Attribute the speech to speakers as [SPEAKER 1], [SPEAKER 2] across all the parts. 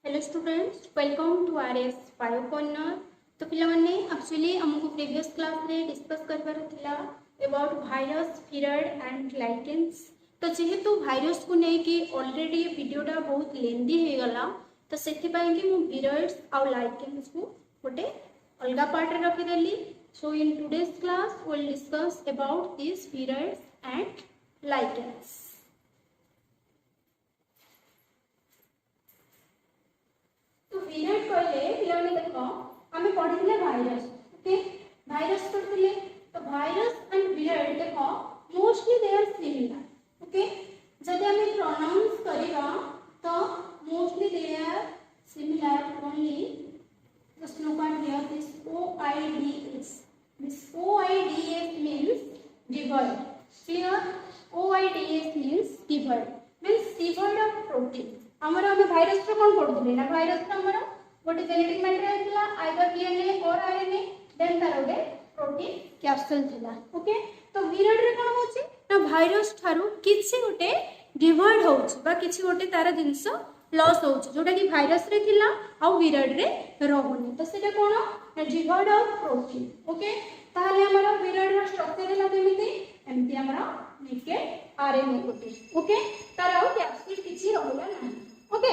[SPEAKER 1] Hello students, welcome to RS bio corner. तो पिलाने actually हमको प्रीवियस क्लास रे डिस्कस करबार थिला about virus period and lichens. तो जेहेतु वायरस को नहीं कि ऑलरेडी वीडियोटा बहुत लेंदी हो गला, तो सेथि पई कि मु पीरियड्स और लाइकेंस को गोटे अलगा पार्ट रे रखी देली। So in today's class we will discuss about this prions and lichens. तो पीरियड कहले पिलाने देखो आमे पढिले वायरस। ओके, वायरस पढिले तो वायरस एंड पीरियड देखो mostly they are similar. Okay, जदि आमे प्रोनाउंस करिवा तो mostly they are similar only just look at here this OIDS. This OIDS means devoid. Clear? OIDS means devoid. Means devoid of protein. हमर हम virus रो कोन पढुले ना, virus हमर गोटे genetic matter थिला आइदर डीएनए और आरएनए, देन तार गोटे protein capsule थिला। ओके, तो विराड रे कोन होची ना वायरस थारु किछि गोटे डिवाइड होउची बा किछि गोटे तार जिंस लॉस होउची जोटा कि वायरस रे थिला आ विराड रे रहउनी, तो सेटा कोन ना डिवाइड ऑफ प्रोटीन। ओके, ताहले हमर विराड रो स्ट्रक्चर हैला केमिति एमति हमर नेकेड आरएनए गोटे। ओके, तार आ कैप्सूल किछि रहला ना। Okay,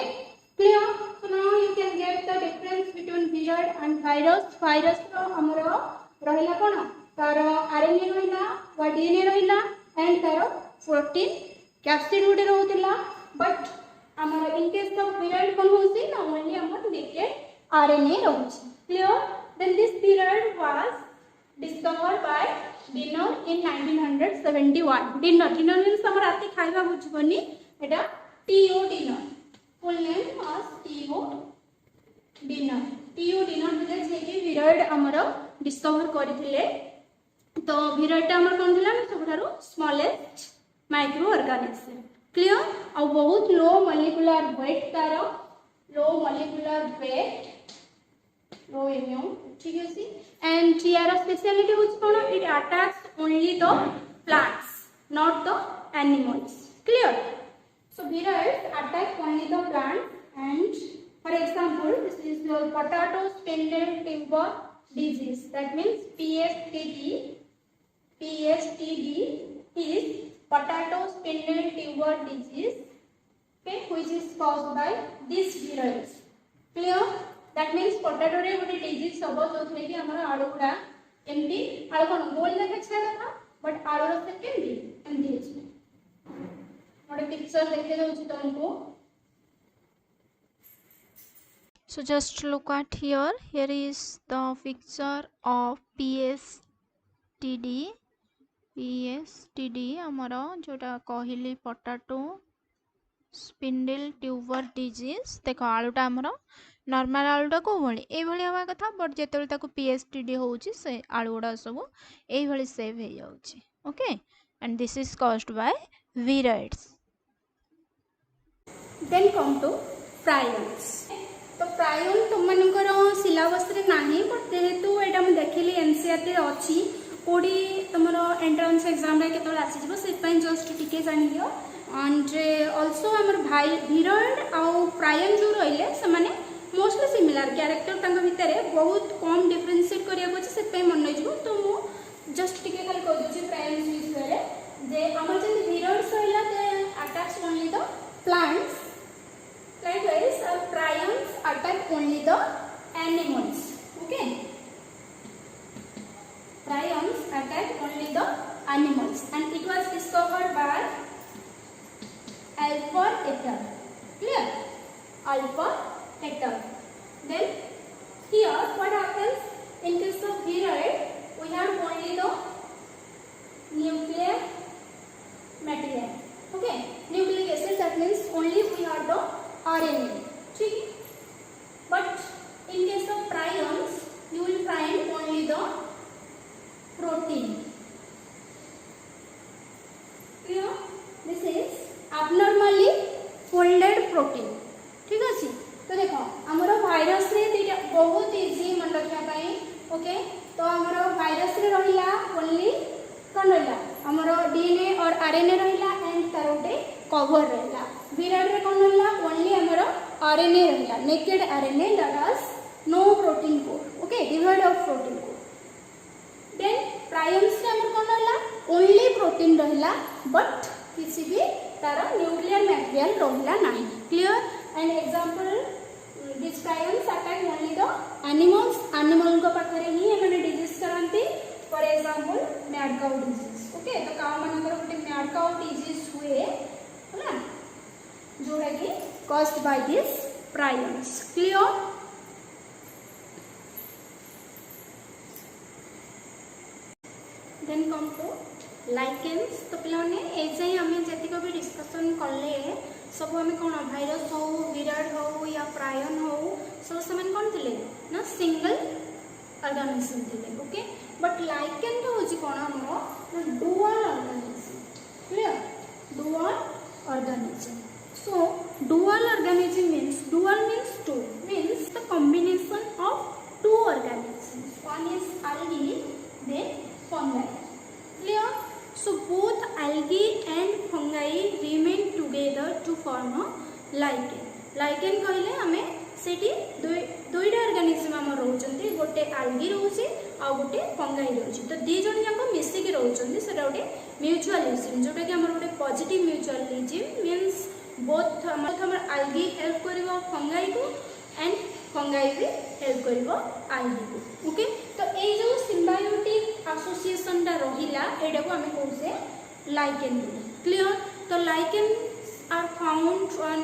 [SPEAKER 1] clear? So now you can get the difference between viral and virus. Virus रो हमरो रहिला कोन तार आरएनए रहिला वा डीएनए रहिला एंड तार प्रोटीन कैप्सिड गुडे रहउतिला, बट हमर इन केस ऑफ viral कोन होसी ना ओनली हमर नेकेड आरएनए रहउची। Clear? Then this period was discovered by Dinner in 1971. Dinner means हमर राती खाइबा बुझबनी, एटा T O dinner. Full name was T.O. Dinner. T.O. Dinner जे छै कि विराड हमरो डिस्कवर करथिले। तो विराड हमर कोन थिला ना सबठारो स्मॉलेस्ट माइक्रो ऑर्गेनिज्म। क्लियर? आ बहुत लो मॉलिक्यूलर वेट तारो, लो मॉलिक्यूलर वेट, लो एमियो, ठीक है सी। एंड यार स्पेशलिटी होच कोन, it attacks only the plants not the animals. Clear? So viruses attack only the plants, and for example this is your potato spindle tuber disease, that means PSTD. PSTD is potato spindle tuber disease, okay, which is caused by this virus. Clear? That means potato रे गोटे disease सब जोथले कि हमरा आलू गुडा MD आलू कोन गोल देखै छै ना, बट आलू रो से केमडी एमडी छै। मोटे पिक्चर देखे जाउची तुमको।
[SPEAKER 2] So just look at here. Here is the picture of PSTD. PSTD हमारा जोटा कहली पोटैटो स्पिंडल ट्यूबर डिजीज। देखो आलूटा हमारा नॉर्मल आलूटा को भली ए भली हवा कथा, बट जेतले ताको PSTD होउची से आलू गुडा सब ए भली सेव हे जाउची। Okay, and this is caused by viruses.
[SPEAKER 1] Then come to prions. तो प्रायन तुम मानकर सिलेबस रे नाही, बट जेहेतु एटा हम देखिली एनसीईआरटी रे अछि कोडी तमरो एंट्रेंस एग्जाम रे केतल आसी जबो से पय जस्ट टिके जानि दियो। एंड आल्सो हमर भाई विराड आ प्रायन जो रहिले से माने मोस्टली सिमिलर कैरेक्टर तांग भितरे बहुत कम डिफरेंशिएट करिया को से पय मन नै जबो। तो मु जस्ट टिके खाली कह दोची प्रायन विषय रे जे हमर जे विराड रहिला they attacks only the plants. Likewise, prions attack only the animals. Okay, prions attack only the animals, and it was discovered by Alford et al. Clear? Alford et al. Then here what happens in case of viral, we have only the nuclear material. Okay, nucleic acid, that means only we have the RNA. ठीक, but in case of prions you तो आमर virus रे रहिला only कौन रहिला आमर DNA और RNA रहिला एंड तार गोटे कवर रहिला विराट रे कौन रहिला ओनली आमर आरएनए रहिला naked RNA that has no protein code okay divide of protein code then primes रे आमर कौन रहिला ओनली प्रोटीन रहिला बट किसी भी तार न्यूक्लियर मटेरियल रहिला नाही clear and example this prions attack only the animals animal को पाखरे ही एमने डिजीज करंती for example mad cow disease okay तो काउ मानकर गोटे मैड काउ डिजीज हुए होला जोड़ा कि caused by this prions clear then come to lichens तो पिलाने एजाई आमे जतिक भी डिस्कशन कले सब आम कौन भाइरस हो विराट हो या प्रायन हो सब से कौन थे ना सिंगल ऑर्गेनिज्म थे ओके बट लाइकेन तो हूँ कौन आम dual organism clear dual organism so dual organism means two means the combination of two organisms one is algae then fungi clear so both algae and fungi remain together to form a lichen lichen कहले हमें सेठी दुईटा organism हम रहउचंती गोटे algae रहउची आ गोटे fungi रहउची तो दी जण जाक मिसी के रहउचंती सेटा गोटे म्यूचुअलिज्म जोटा कि हमर गोटे पॉजिटिव म्यूचुअलिज्म मींस बोथ हमर algae हेल्प करबो fungi को एंड fungi भी हेल्प करबो algae को ओके तो ए जो सिम्बायोटिक एसोसिएशन टा रहिला एटा को हमें कोन से लाइकेन क्लियर तो lichen are found on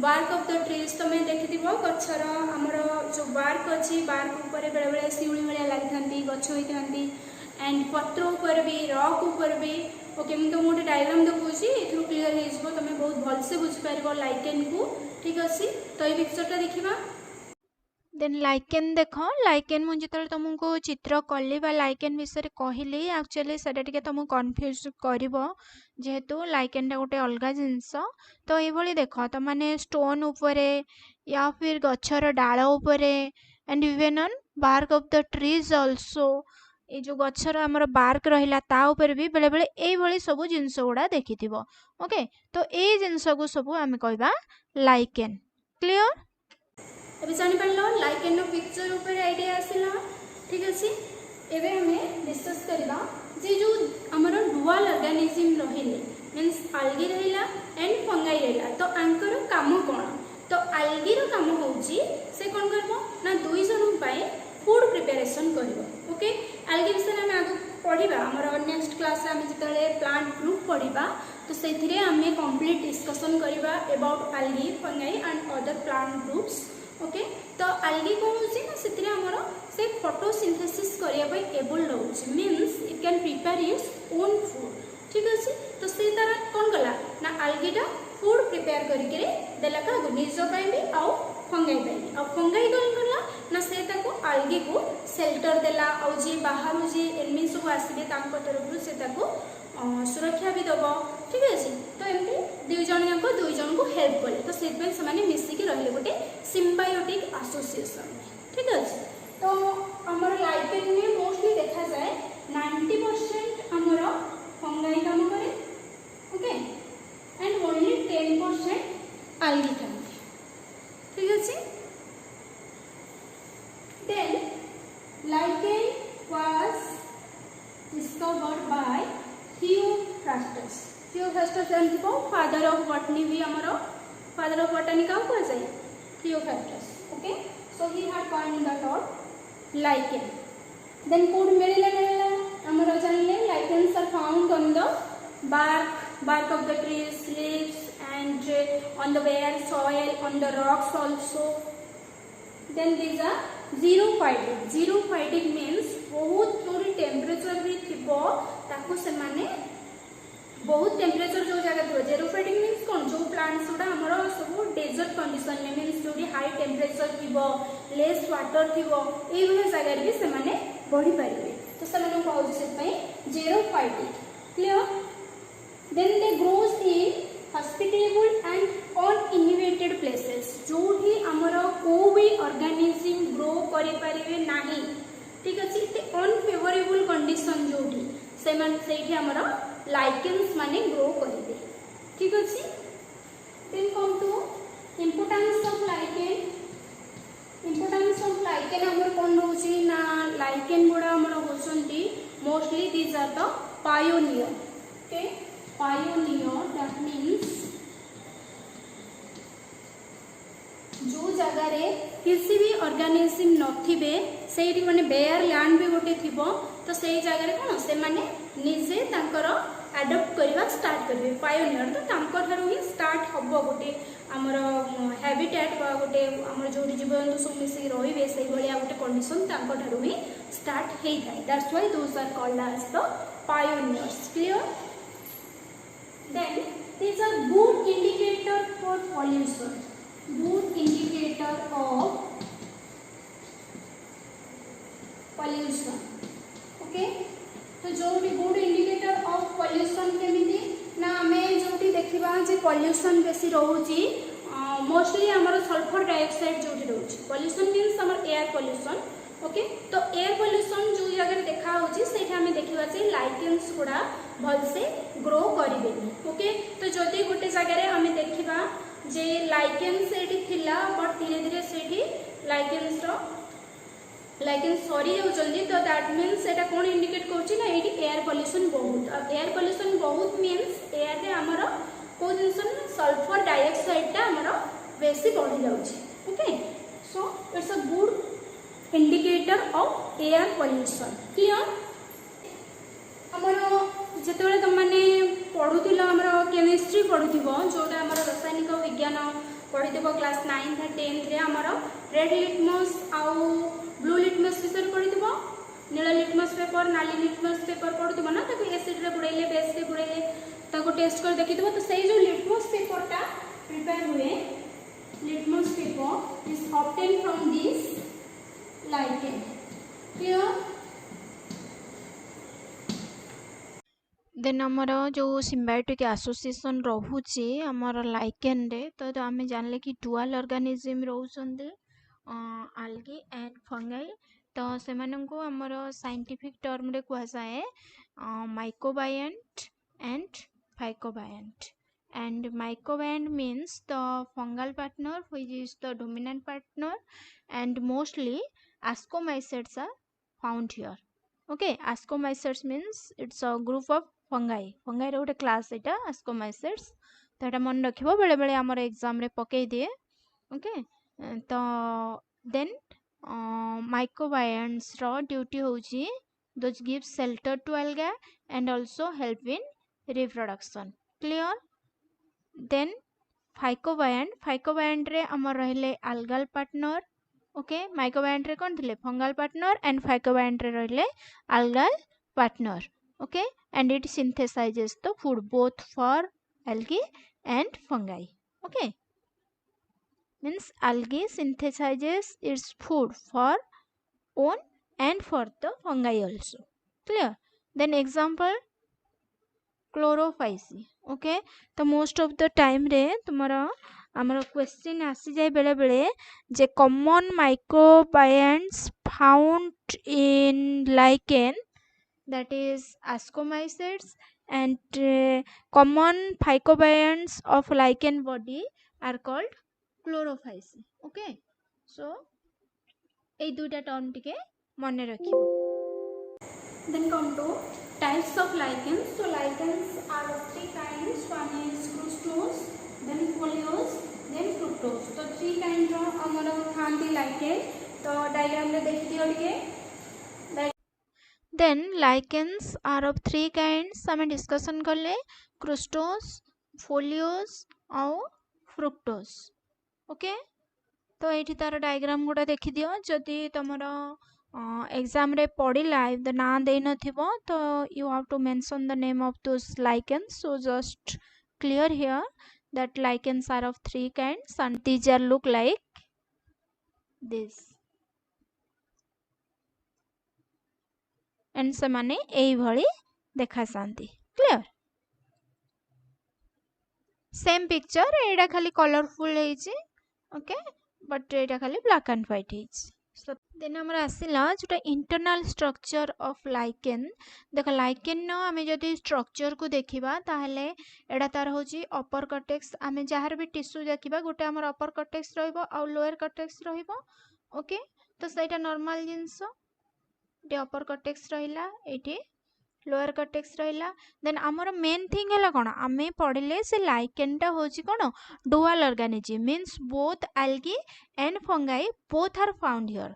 [SPEAKER 1] bark of the trees तो मैं देखिथिबो गछर हमर जो बार्क अछि बार्क ऊपर बेले बेले सिउली भलिया लागिथांती गछ होइथांती एंड पत्र ऊपर भी रॉक ऊपर भी ओके मैं तो मोटे डायग्राम देखौछी एथरो क्लियर हे जबो तमे बहुत भल से बुझ पारिबो लाइकेन को ठीक अछि तो ए पिक्चर टा देखिबा
[SPEAKER 2] देन लाइकेन देख लाइकेन मुझे जो तुमको चित्र कली लाइकेन विषय कहली एक्चुअली सेटा टिके तुमको कन्फ्यूज करिवो जेहेतु लाइकेन गोटे अलग जिनस तो ये देख तो माने स्टोन उपरे या फिर गछर डाल उपरे and even on bark of the trees also ये जो गछर आमर बार्क रहिला ता ऊपर भी बेले बेले एई भली सब जिनस गुडा देखिथिबो ओके तो ए जिनस को सब आमे कहबा लाइकेन क्लियर
[SPEAKER 1] अभी जानी पारलो लाइकेन नो पिक्चर ऊपर आइडिया आसिला ठीक अछि एबे हमें डिस्कस करबा जे जो हमर डुअल ऑर्गेनिज्म रहिले मींस algae रहिला एंड फंगाई रहिला तो आंकर काम कोन तो algae रो काम होउची से कोन करबो ना दुई जन पाए फूड प्रिपरेशन करबो ओके algae विषय में आगु पढिबा हमर नेक्स्ट क्लास रे हम जतले प्लांट ग्रुप पढिबा तो सेथिरे हमें कंप्लीट डिस्कशन करबा about algae fungi and other plant groups okay तो algae कौन होची ना सेतिरे हमर से फोटोसिंथेसिस करिया पय एबल रहउची means it can prepare its own food ठीक अछि तो से तार कोन गला ना algae टा फूड प्रिपेयर करि के देला का निज पय भी आ फंगाई पय आ फंगाई कोन गला ना से ताको algae को शेल्टर देला आ जे बाहर जे एनिमी सब आसीबे तांको तरफ से ताको सुरक्षा भी दबो ठीक अछि तो एमती दुई जन जाक दुई जन को हेल्प करे तो सेतबे से माने मिसी के रहले गोटे सिम्बायोटिक एसोसिएशन ठीक अछि तो हमर लाइकेन में मोस्टली देखा जाए 90% हमर फंगाई काम करे ओके एंड ओनली 10% algae काम ठीक अछि then lichen was discovered by Theophrastus जानथिबो फादर ऑफ बॉटनी भी हमरो फादर ऑफ बॉटनी का को जाय Theophrastus okay so he had coined the term lichen then कोड मिलले हमरो जानले lichens are found on the bark of the trees leaves and on the bare soil on the rocks also then these are xerophytic means बहुत थोड़ी temperature भी थिबो ताको से माने बहुत टेम्परेचर जो जगह थो xerophytic मींस कोन जो प्लांट्स उडा हमरो सब डेजर्ट कंडीशन में मींस जो हाई टेम्परेचर थिबो लेस वाटर थिबो ए भले जगह भी से माने बढ़ी परिबे तो से माने कहउ से पई xerophytic clear then they grows in hospitable and uninhabited places जो ही हमरो को भी ऑर्गेनिज्म ग्रो करि परिबे नाही ठीक अच्छे ये अनफेवरेबल कंडीशन जो से आमर लाइकेन्स माने ग्रो करेंगे ठीक अच्छे then come to importance of lichen importance of lichen आमर कौन रोचे ना लाइकेन गुड़ा आमर होचंती mostly these are the pioneer okay pioneer that means जो जगह रे किसी भी ऑर्गेनिज्म नथिबे सेठी माने बेयर लैंड भी गोटे थिबो तो सेही जगह रे कोन से माने निजे तांकर अडॉप्ट करवा स्टार्ट करबे पायोनियर तो तांकर थारु ही स्टार्ट हबो गोटे हमर हैबिटेट बा गोटे हमर जोडी जीवजंतु सब मिसी रहिबे सेही भलिया गोटे कंडीशन तांकर थारु ही स्टार्ट हेई थाए that's why those are called as the pioneers clear then these are good indicator for pollution good indicator of pollution okay तो जो भी गुड इंडिकेटर ऑफ पॉल्यूशन केमिति ना हमें जोटी देखिबा जे पॉल्यूशन बेसी रहउची मोस्टली हमर सल्फर डाइऑक्साइड जोटी रहउची पॉल्यूशन मींस हमर एयर पॉल्यूशन ओके तो एयर पॉल्यूशन जो जगह देखा होची सेठी हमें देखिबा जे लाइकेन्स गुडा भल से ग्रो करिबे ओके तो जदि गोटे जगह रे हमें देखिबा जे लाइकेन्स एठी थिला बट धीरे धीरे सेठी लाइकेन्स रो लाइकेन सरी जाउछंदी तो that means Etah cone indicate करछि ना एटी एयर पॉल्यूशन बहुत एयर पॉल्यूशन बहुत मीन्स एयर रे हमर को जिंसन सल्फर डाइऑक्साइड ता हमर बेसी बढ़ी जाउछि okay so it's a good indicator of air pollution clear हमर जेतेबेले तुम माने पढुतिलो हमर केमिस्ट्री पढुतिबो जोटा हमर रासायनिक विज्ञान पढितिबो क्लास 9th 10th रे हमर रेड लिटमस आउ ब्लू लिटमस विषय पढ़िथिबो नीला लिटमस पेपर नाली लिटमस पेपर पढ़ुथिबो ना ताको एसिड रे बुड़ाइले बेस रे बुड़ाइले ताको टेस्ट कर देखिथिबो तो सेही जो लिटमस पेपर ता प्रिपेयर हुए litmus paper is obtain from this lichen clear
[SPEAKER 2] then आमर जो सिम्बायोटिक एसोसिएशन रोचे आमर लाइकेन रे तो आम जानले कि डुअल ऑर्गेनिज्म रोचंदे algae and fungi तो से आमर साइंटिफिक टर्म रे कह जाए mycobiont and phycobiont and mycobiont means the fungal partner which is the dominant partner and mostly ascomycetes are found here okay ascomycetes means it's a group of fungi रे गोटे class एटा ascomycetes तो एटा मन रखिबो बेले बेले आमर एग्जाम रे पकई दिए okay तो देन mycobionts रो ड्यूटी होची those give shelter to algae and also help in reproduction clear then phycobiont रे हमर रहले algal partner ओके mycobiont रे कोन थिले fungal partner and phycobiont रे रहले algal partner okay and it synthesizes the food both for algae and fungi okay means algae synthesizes its food for own and for the fungi also clear then example chlorophyce okay तो most of the time रे तुम्हारा हमर question आसी जाय बेले बेले जे common mycobionts found in lichen that is ascomycetes and common phycobionts of lichen body are called chlorophyce okay so এই দুইটা টার্ম টিকে মনে রাখিব
[SPEAKER 1] then come to types of lichens so lichens are of three kinds one is fructose then foliose then fructose तो three kind रो हमर थांती lichen तो diagram रे देखि दियो टिके
[SPEAKER 2] then lichens are of three kinds हमें डिस्कशन करले क्रुस्टोस फोलियोस और फ्रुक्टोस ओके तो ये तार डायग्राम गुड़ा देखी दियो जदि तुमर एग्जाम रे पढ़िला if the ना दे नथिबो तो you have to mention the name of those lichens so just clear here that lichens are of three kinds and these are look like this and semane ei bhali देखा सांती clear same picture एटा खाली colourful है okay but एटा खाली black and white है then आमर आसला जोटा internal structure of lichen देख lichen आम जदि स्ट्रक्चर को देखा ताहले एडा तार होची अपर कटेक्स आम जार भी टिश्यू देखा गोटे आमर अपर कटेक्स रहिबो आ लोअर कटेक्स रहिबो ओके तो सेटा नॉर्मल जिंस ये अपर कटेक्स रहिला एठी लोअर कटेक्स रहिला देन आमर मेन थिंग है कौन आम पढ़ले से लाइकेनटा होची कौन dual organism means both algae and fungi both are found here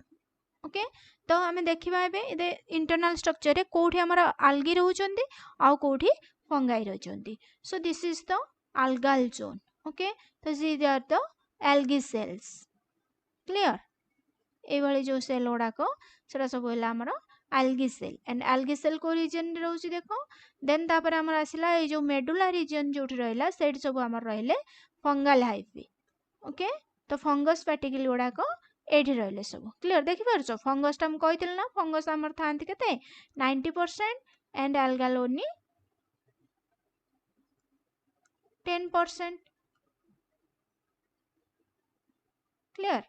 [SPEAKER 2] okay तो आम देखा इंटरनल स्ट्रक्चर कौटी आमर आल्गी रोचंती आउ कौटी फंगाई रोचंती so this is the algal zone okay तो these are the algae cells clear ये जो सेल गुड़ाक से सब है आमर algae cell and algae cell को रीजन रोचे देखो देन तापर आमर आसला ये जो मेडुला रीजन जो रहा से सब आमर रहिले फंगल हाइफी ओके तो फंगस पार्टिकल गुड़ाक एठी रहिले सब क्लियर देखि पारछ फंगस टा हम कहितल ना फंगस आमर थांती केते 90% and algal only 10% clear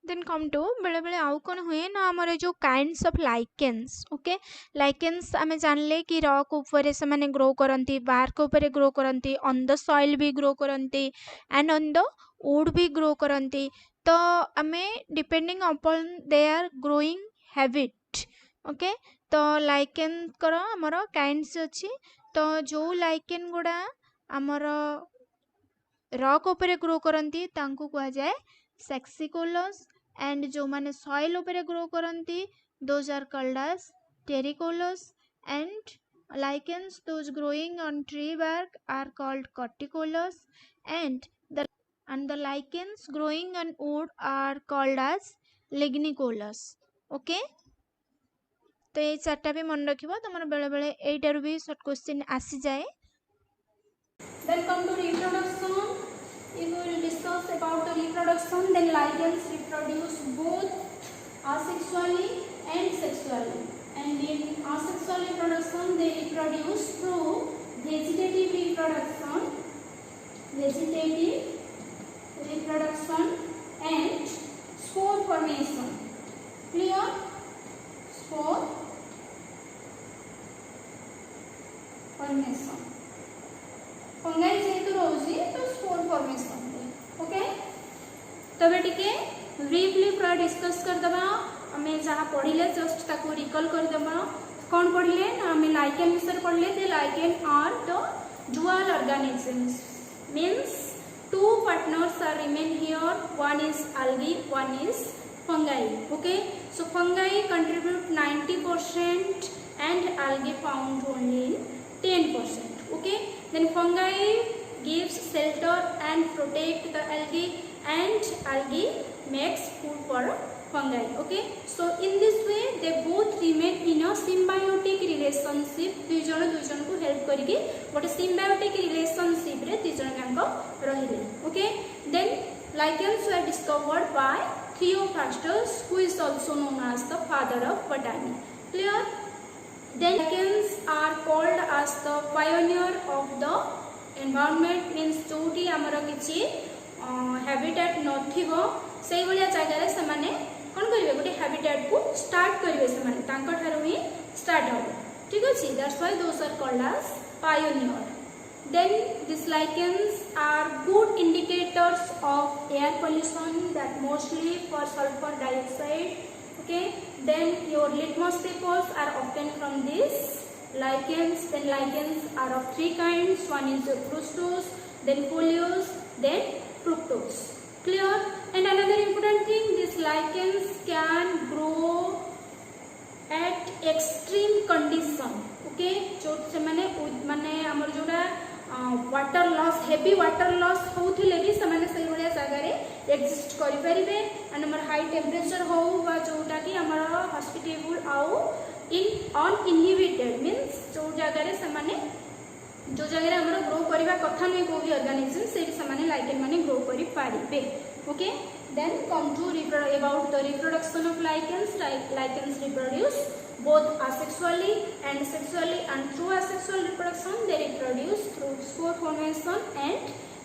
[SPEAKER 2] then come to बेले बेले आउ कौन हुए ना आमर जो kinds of lichens okay lichens आम जानले कि रॉक ऊपर से माने ग्रो करती बार्क ऊपर ग्रो करती ऑन द सॉइल भी ग्रो करती एंड ऑन द वुड भी ग्रो करती तो आम depending upon their growing habit okay तो लाइकेन कर आमर काइंड्स अच्छी तो जो लाइकेन गुड़ा आमर रॉक ऊपर ग्रो करती तांको कहा जाए सेक्सिकोलस एंड जो माने सॉइल ऊपर ग्रो करती those are called as terricolous and lichens those growing on tree bark are called corticolous and the lichens growing on wood are called as lignicolous okay तो ये चार्टा भी मन रखिबो तमर बेले बेले एटार भी शॉर्ट क्वेश्चन आसी जाए
[SPEAKER 1] Then come to reproduction. If we will discuss about the reproduction, then lichens reproduce both asexually and sexually. And in asexual reproduction, they reproduce through vegetative reproduction and spore formation. Clear? Spore formation. Fungi जेहेतु रोजी तो spore formation okay तबे टिके briefly पूरा discuss कर दबा हमें जहाँ पढ़िले जस्ट ताको रिकॉल कर दबा कौन पढ़िले ना हमें लाइकेन विषय पढ़िले दे lichen are the dual organisms means two partners are remain here one is algae one is fungi okay so fungi contribute 90% and algae found only 10% okay then fungi gives shelter and protect the algae and algae makes food for fungi okay so in this way they both remain in a symbiotic relationship दुईजन को help करके गोटे symbiotic relationship रे दुईजन जांक रहिले okay then lichens were discovered by Theophrastus who is also known as the father of botany clear then lichens are called as the pioneer of the environment means जोटी आमर किछि habitat नथिबो सेही भलिया जगह रे से माने कोन करिवे गोटे हैबिटेट को स्टार्ट करिवे से माने तांको ठारो ही स्टार्ट हो ठीक अछि that's why those are called as pioneer then these lichens are good indicators of air pollution that mostly for sulfur dioxide okay then your litmus papers are obtained from this lichens then lichens are of three kinds one is fructose then foliose then fructose clear and another important thing these lichens can grow at extreme condition okay जो से माने हमर जोड़ा water loss heavy water loss होथिले भी समान से भलिया जगह रे एग्जिस्ट करि परिबे एंड हमर हाई टेम्परेचर हो बा जोटा कि हमर हॉस्पिटेबल आउ इन अनइनहिबिटेड मींस जो जगह रे समान जो जगह रे हमर ग्रो करबा कथा नै को भी ऑर्गेनिज्म से समान लाइकेन माने ग्रो करि पारिबे okay then come to about the reproduction of lichens lichens reproduce both asexually and sexually and through asexual reproduction they reproduce through spore formation and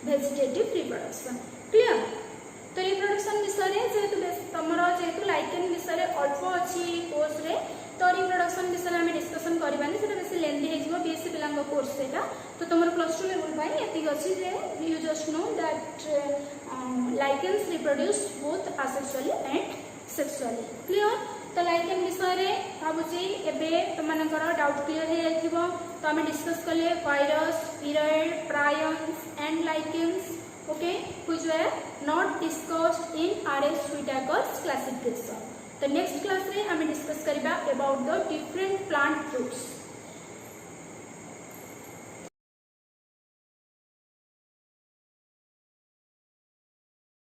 [SPEAKER 1] vegetative reproduction clear तो reproduction विषय रे जेतु तुमर जेहेतु lichen विषय अल्प अच्छी course रे तो रिप्रोडक्शन विषय में डिस्कसन करवानी से बेस लेंथी हो बीएससी पिला कोर्स से तो तुम +2 लेवल ये अच्छी जे you just know that lichens reproduce both asexually and sexually clear. तो लाइकेन विषय भावुची एवं तुमर डाउट क्लियर हो तो आम डिस्कस कले virus prion prions and lichens okay which were not discussed in R S. Whittaker's classification. तो नेक्स्ट क्लास रे आम डिस्कस करबा about the different plant groups.